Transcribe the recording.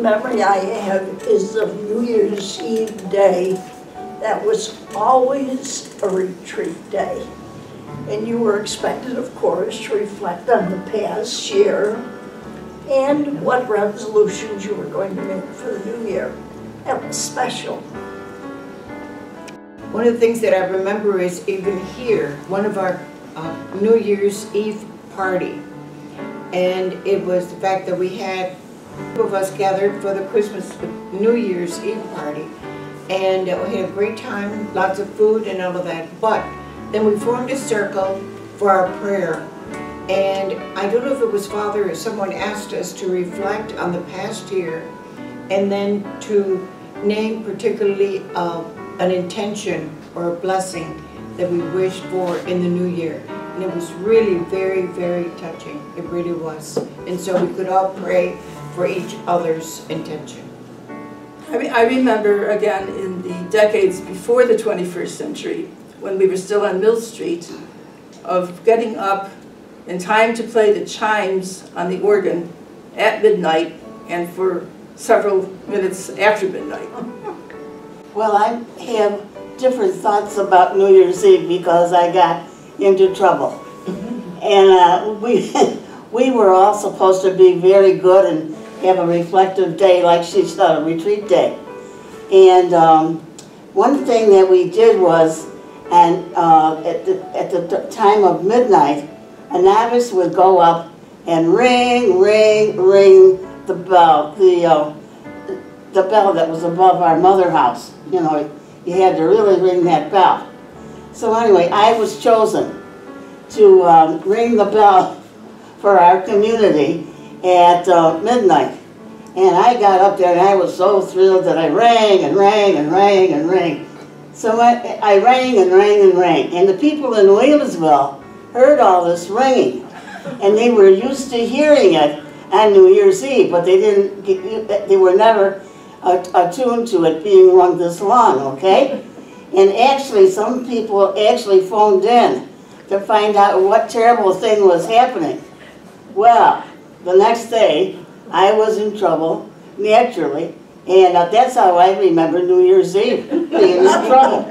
memory I have is of New Year's Eve day. That was always a retreat day. And you were expected, of course, to reflect on the past year and what resolutions you were going to make for the new year. That was special. One of the things that I remember is even here, one of our New Year's Eve party. And it was the fact that we had a group of us gathered for the New Year's Eve party. And we had a great time, lots of food and all of that. But then we formed a circle for our prayer. And I don't know if it was Father or someone asked us to reflect on the past year and then to name particularly an intention or a blessing that we wished for in the new year. And it was really very, very touching. It really was. And so we could all pray for each other's intention. I remember, again, in the decades before the 21st century, when we were still on Mill Street, of getting up in time to play the chimes on the organ at midnight and for several minutes after midnight. Well, I have different thoughts about New Year's Eve because I got into trouble. And we were all supposed to be very good and have a reflective day like she said, a retreat day. And one thing that we did was, and at the time of midnight, a novice would go up and ring the bell, the bell that was above our mother house. You know, you had to really ring that bell. So anyway, I was chosen to ring the bell for our community at midnight. And I got up there and I was so thrilled that I rang and rang and rang and rang. So I rang and rang and rang. And the people in Waynesville heard all this ringing. And they were used to hearing it on New Year's Eve, but they were never attuned to it being rung this long, okay? And actually, some people actually phoned in to find out what terrible thing was happening. Well, the next day, I was in trouble, naturally, and that's how I remember New Year's Eve, being in trouble.